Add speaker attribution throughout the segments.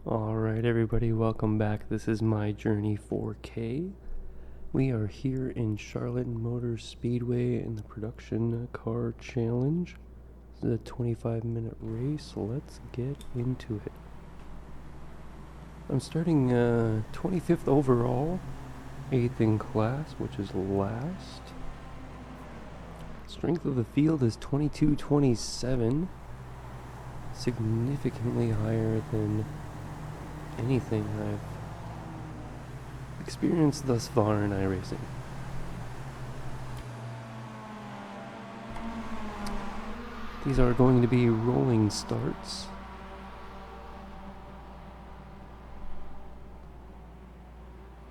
Speaker 1: Alright, everybody, welcome back. This is My Journey 4K. We are here in Charlotte Motor Speedway in the Production Car Challenge. This is a 25-minute race. Let's get into it. I'm starting 25th overall, 8th in class, which is last. Strength of the field is 22-27, significantly higher than anything I've experienced thus far in iRacing. These are going to be rolling starts.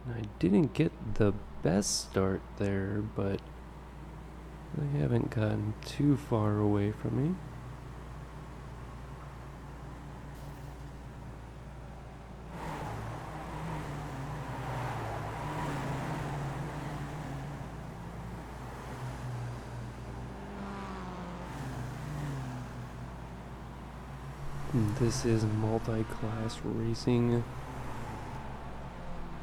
Speaker 1: I didn't get the best start there, but they haven't gotten too far away from me. This is multi-class racing.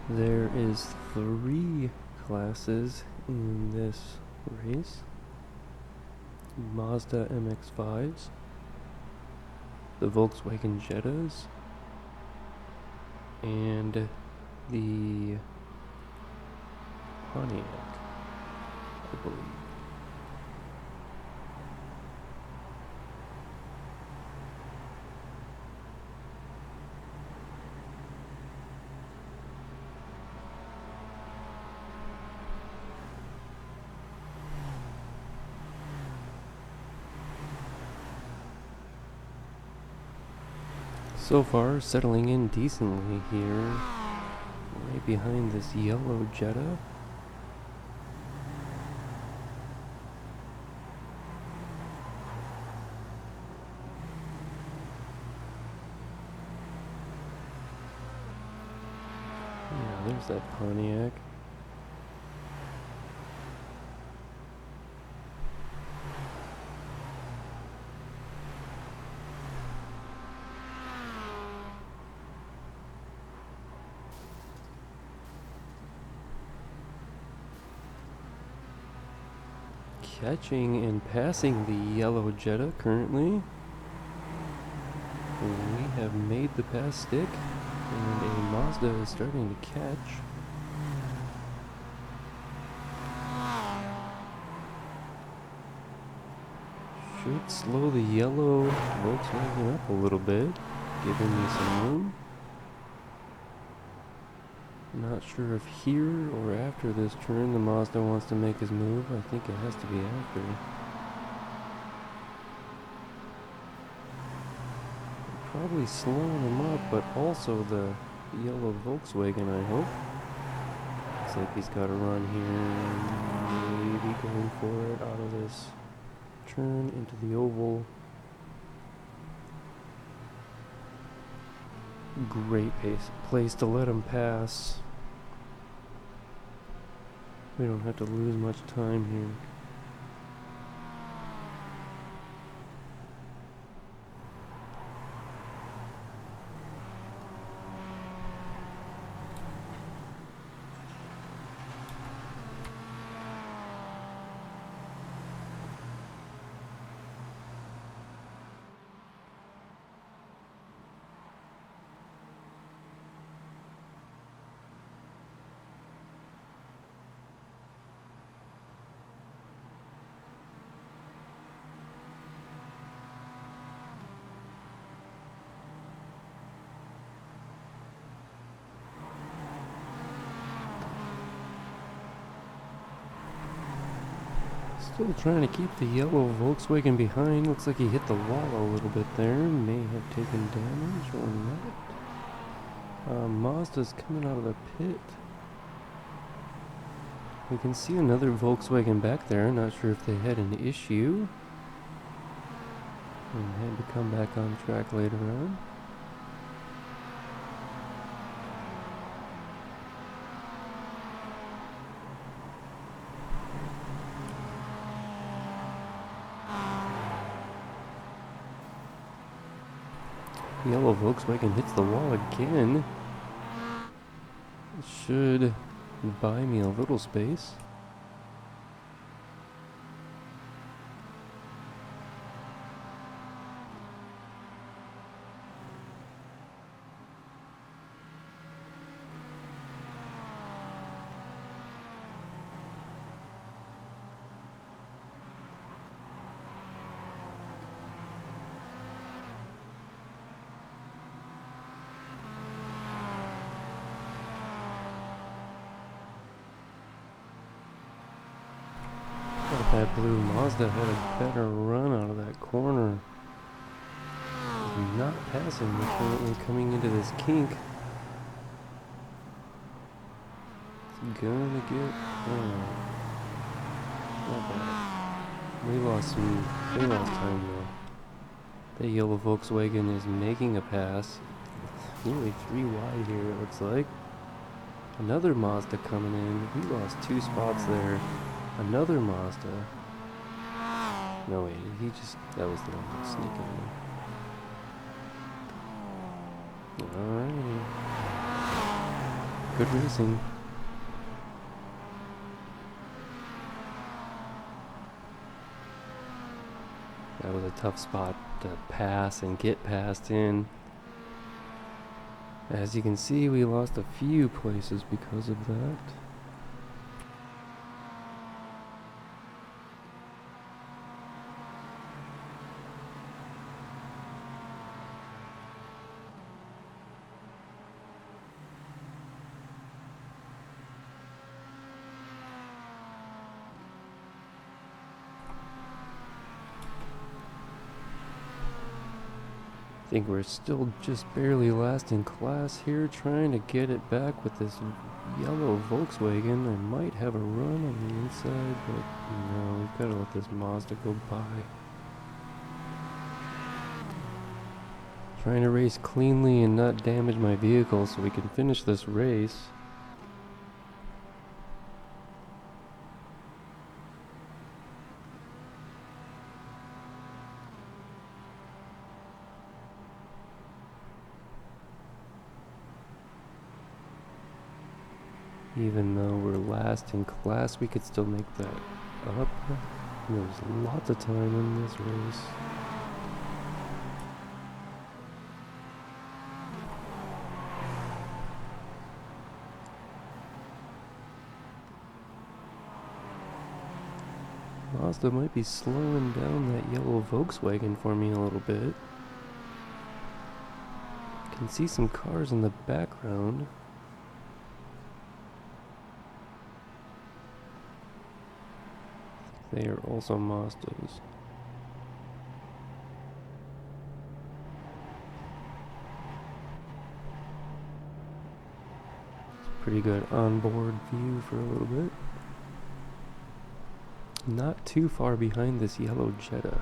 Speaker 1: There is 3 classes in this race. Mazda MX-5s, the Volkswagen Jettas, and the Pontiac, I believe. So far, settling in decently here, right behind this yellow Jetta. Yeah, there's that Pontiac. Catching and passing the yellow Jetta currently. We have made the pass stick, and a Mazda is starting to catch. Should slow the yellow Volkswagen up a little bit, giving me some room. Not sure if here or after this turn the Mazda wants to make his move. I think it has to be after. Probably slowing him up, but also the yellow Volkswagen, I hope. Looks like he's got a run here. Maybe going for it out of this turn into the oval. Great place to let him pass. We don't have to lose much time here. Still trying to keep the yellow Volkswagen behind. Looks like he hit the wall a little bit there. May have taken damage or not. Mazda's coming out of the pit. We can see another Volkswagen back there. Not sure if they had an issue and had to come back on track later on. Yellow Volkswagen hits the wall again. It should buy me a little space. Thought that blue Mazda had a better run out of that corner. He's not passing me currently coming into this kink. It's gonna get... not bad. They lost time though. The yellow Volkswagen is making a pass. Nearly 3 wide here it looks like. Another Mazda coming in. We lost 2 spots there. Another Mazda. No wait, that was the one that was sneaking in. Alright. Good racing. That was a tough spot to pass and get passed in. As you can see, we lost a few places because of that. I think we're still just barely last in class here, trying to get it back with this yellow Volkswagen. I might have a run on the inside, but no, we've got to let this Mazda go by. Trying to race cleanly and not damage my vehicle so we can finish this race. Even though we're last in class, we could still make that up. There's lots of time in this race. Mazda might be slowing down that yellow Volkswagen for me a little bit. Can see some cars in the background. They are also Mazdas. It's a pretty good onboard view for a little bit. Not too far behind this yellow Jetta.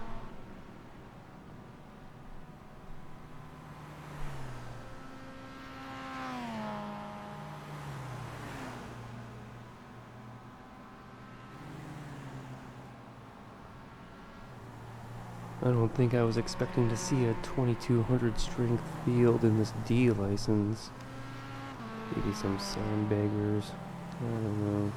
Speaker 1: I don't think I was expecting to see a 2200 strength field in this D license. Maybe some sandbaggers. I don't know.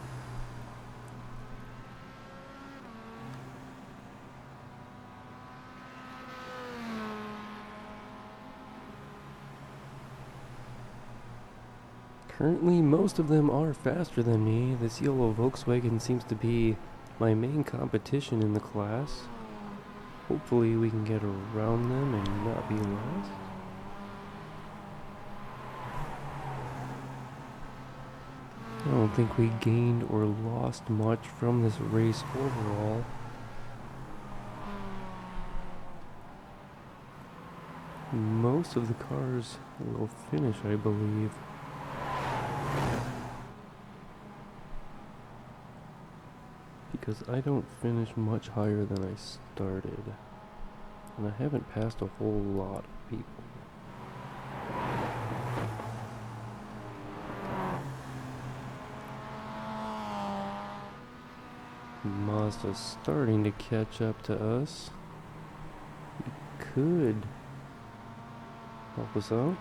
Speaker 1: Currently, most of them are faster than me. This yellow Volkswagen seems to be my main competition in the class. Hopefully we can get around them and not be lost. I don't think we gained or lost much from this race overall. Most of the cars will finish, I believe. Because I don't finish much higher than I started. And I haven't passed a whole lot of people. Mazda's starting to catch up to us. We could help us out.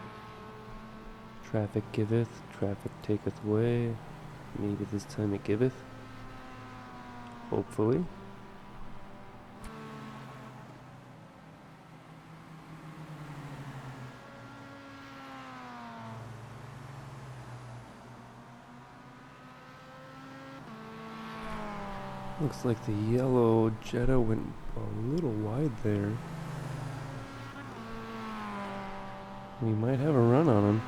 Speaker 1: Traffic giveth, traffic taketh away. Maybe this time it giveth. Hopefully. Looks like the yellow Jetta went a little wide there. We might have a run on him.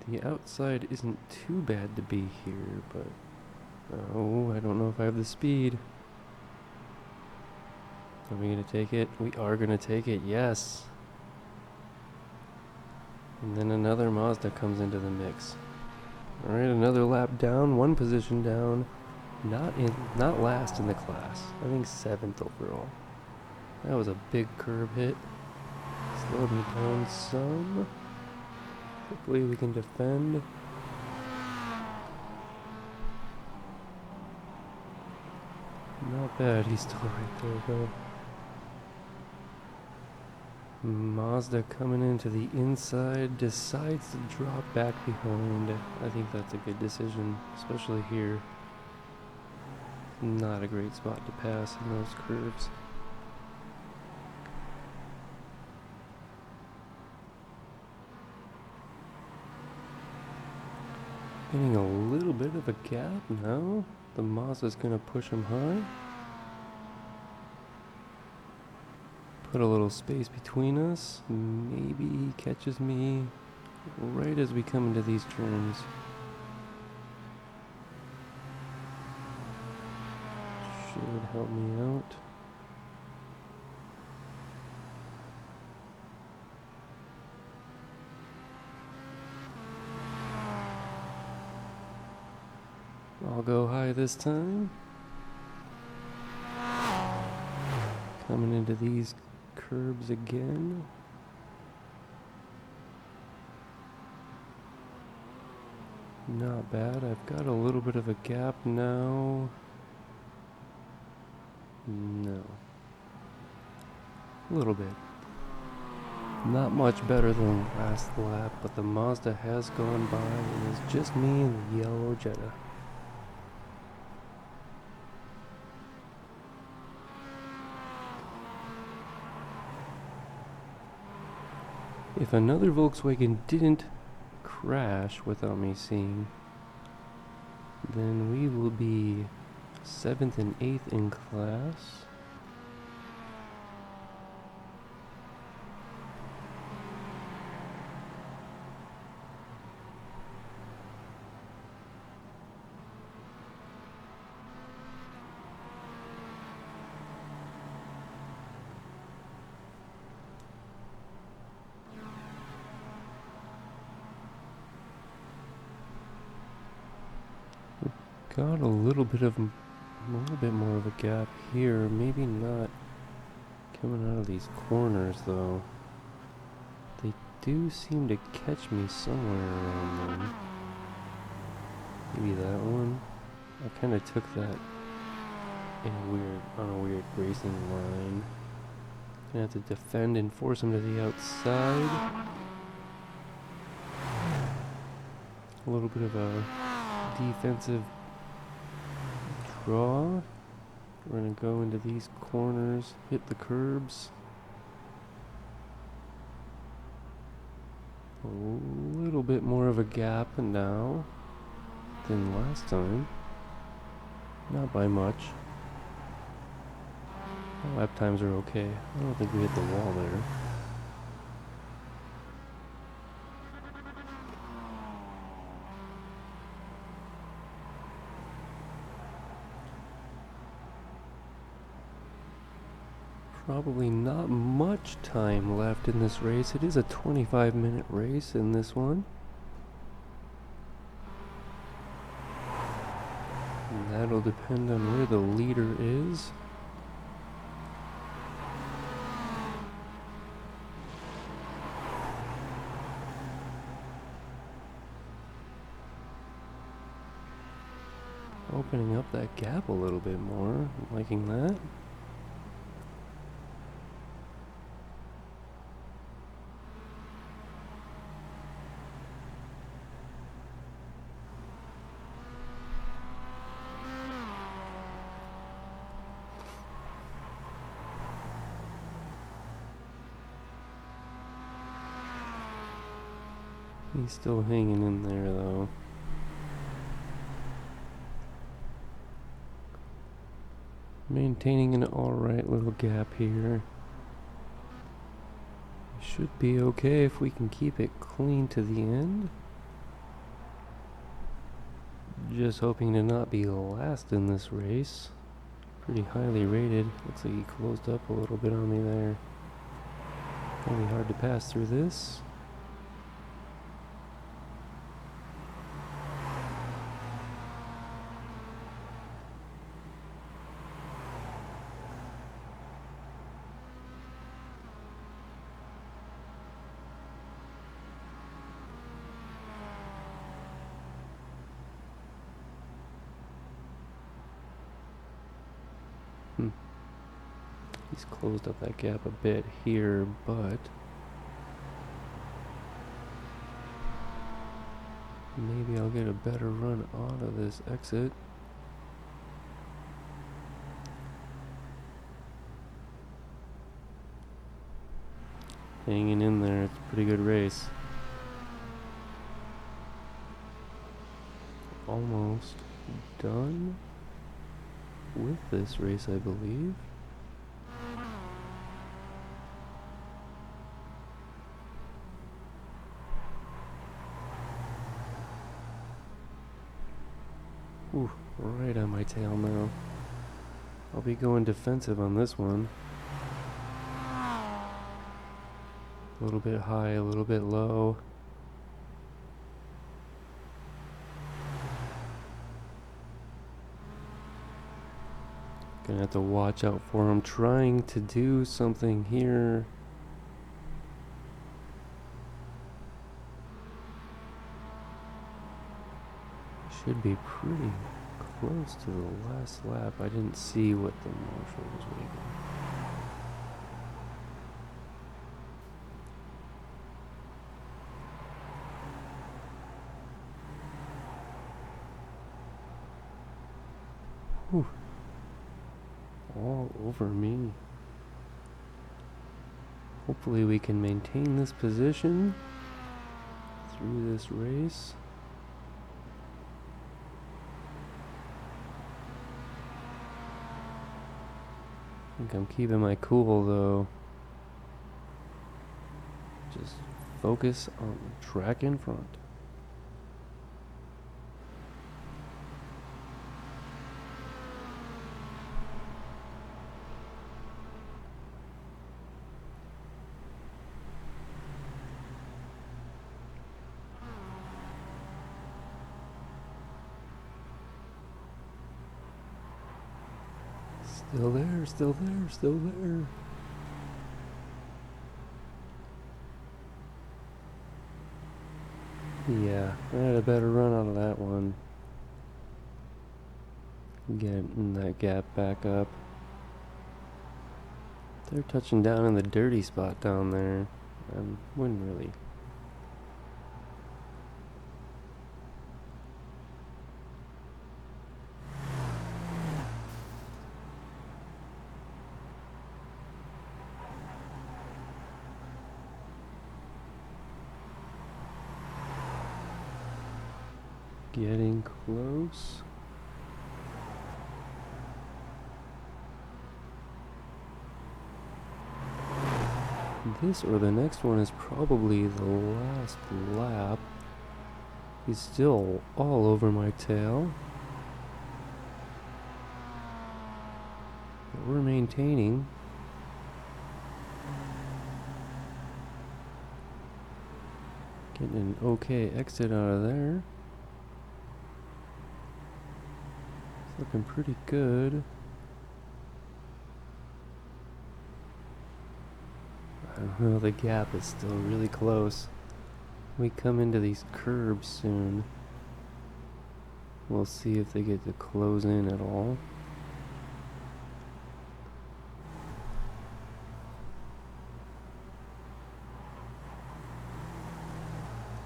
Speaker 1: The outside isn't too bad to be here, but oh, I don't know if I have the speed. Are we gonna take it? We are gonna take it, yes. And then another Mazda comes into the mix. Alright, another lap down, one position down. Not last in the class. I think 7th overall. That was a big curb hit. Slowed me down some. Hopefully we can defend. Not bad, he's still right there though. Mazda coming into the inside, decides to drop back behind. I think that's a good decision, especially here. Not a great spot to pass in those curves. Getting a little bit of a gap now. The Mazda's gonna push him high. Put a little space between us. Maybe he catches me right as we come into these turns. Should help me out. I'll go high this time. Coming into these curbs again. Not bad. I've got a little bit of a gap now. No. A little bit. Not much better than last lap, but the Mazda has gone by. It is just me and the yellow Jetta. If another Volkswagen didn't crash without me seeing, then we will be 7th and 8th in class. Got a little bit more of a gap here. Maybe not coming out of these corners though. They do seem to catch me somewhere around there. Maybe that one. I kind of took that on a weird racing line. Gonna have to defend and force them to the outside. A little bit of a defensive draw. We're gonna go into these corners, hit the curbs. A little bit more of a gap now than last time. Not by much. Lap times are okay. I don't think we hit the wall there. Probably not much time left in this race. It is a 25-minute race in this one. And that'll depend on where the leader is. Opening up that gap a little bit more. I'm liking that. He's still hanging in there though. Maintaining an alright little gap here. Should be okay if we can keep it clean to the end. Just hoping to not be last in this race. Pretty highly rated. Looks like he closed up a little bit on me there. Gonna be hard to pass through this. He's closed up that gap a bit here, but maybe I'll get a better run out of this exit. Hanging in there, it's a pretty good race. Almost done with this race, I believe. Ooh, right on my tail now. I'll be going defensive on this one. A little bit high, a little bit low. Gonna have to watch out for him trying to do something here. Should be pretty close to the last lap. I didn't see what the marshal was waving. Whew. All over me. Hopefully we can maintain this position through this race. I think I'm keeping my cool though. Just focus on the track in front. Still there, still there, still there. Yeah, I had a better run out of that one. Getting that gap back up. They're touching down in the dirty spot down there. I wouldn't really. Getting close. This or the next one is probably the last lap. He's still all over my tail. But we're maintaining. Getting an okay exit out of there. It's looking pretty good. I don't know, the gap is still really close. We come into these curbs soon. We'll see if they get to close in at all.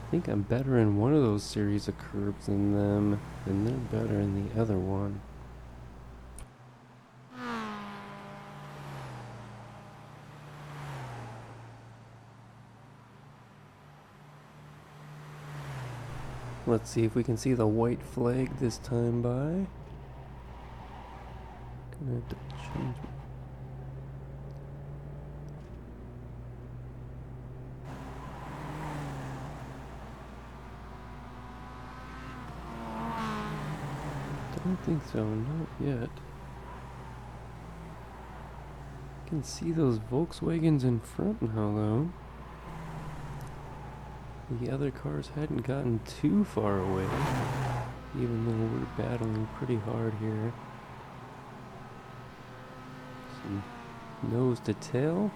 Speaker 1: I think I'm better in one of those series of curbs than them, and they're better in the other one. Let's see if we can see the white flag this time by. Gonna have to change. Don't think so, not yet. I can see those Volkswagens in front now, though. The other cars hadn't gotten too far away, even though we're battling pretty hard here. Some nose to tail.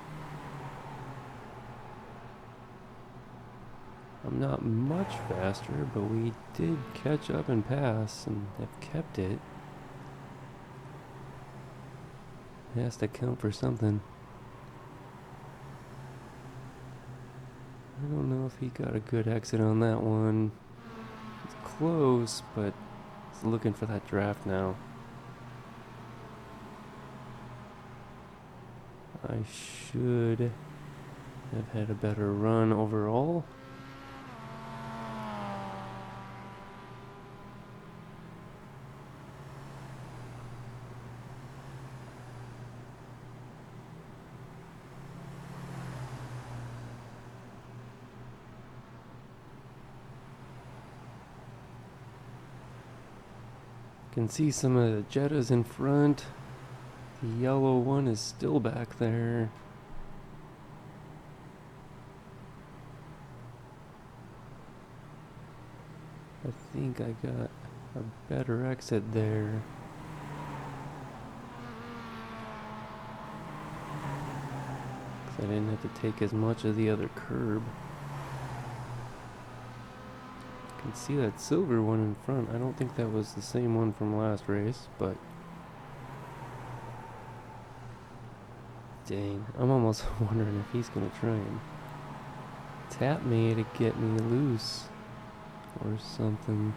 Speaker 1: I'm not much faster, but we did catch up and pass and have kept it. It has to count for something. I don't know if he got a good exit on that one. It's close, but he's looking for that draft now. I should have had a better run overall. Can see some of the Jettas in front. The yellow one is still back there. I think I got a better exit there. I didn't have to take as much of the other curb. I can see that silver one in front. I don't think that was the same one from last race, but dang, I'm almost wondering if he's gonna try and tap me to get me loose or something,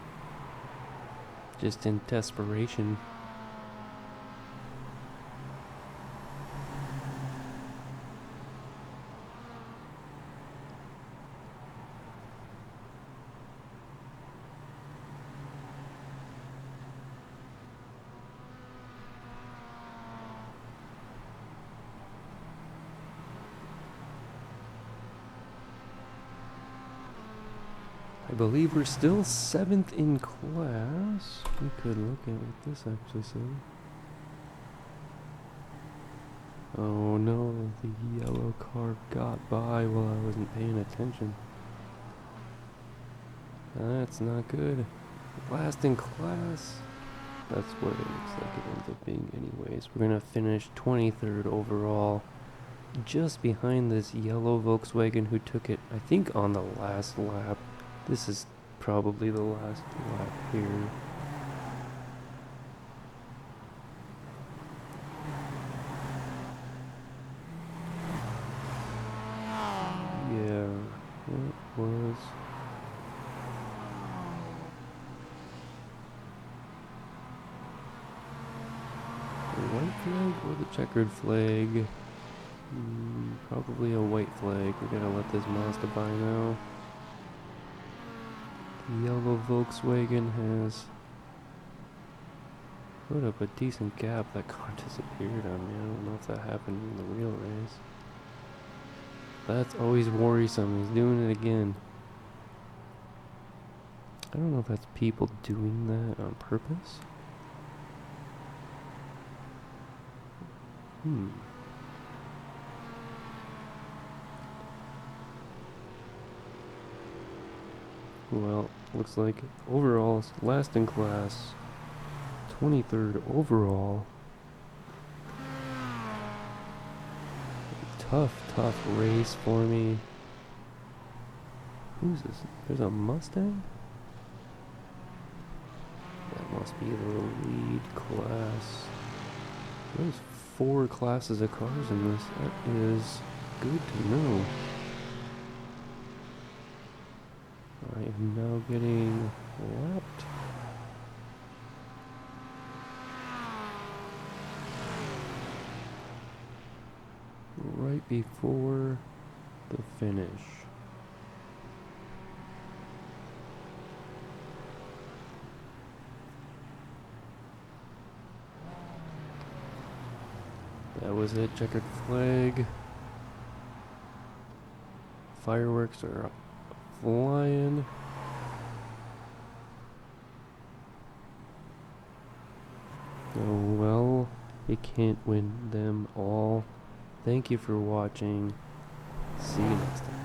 Speaker 1: just in desperation. I believe we're still 7th in class. We could look at what this actually says. Oh no, the yellow car got by while I wasn't paying attention. That's not good. Last in class. That's what it looks like it ends up being anyways. We're gonna finish 23rd overall. Just behind this yellow Volkswagen who took it, I think, on the last lap. This is probably the last lap here. Yeah, it was. The white flag or the checkered flag? Probably a white flag. We gotta let this Mazda by now. The yellow Volkswagen has put up a decent gap. That car disappeared on me. I don't know if that happened in the real race. That's always worrisome. He's doing it again. I don't know if that's people doing that on purpose. Well, looks like overall, last in class, 23rd overall. Tough race for me. Who's this? There's a Mustang? That must be the lead class. There's 4 classes of cars in this. That is good to know. I am now getting lapped. Right before the finish. That was it. Checkered flag. Fireworks are flying. Oh well, you can't win them all. Thank you for watching. See you next time.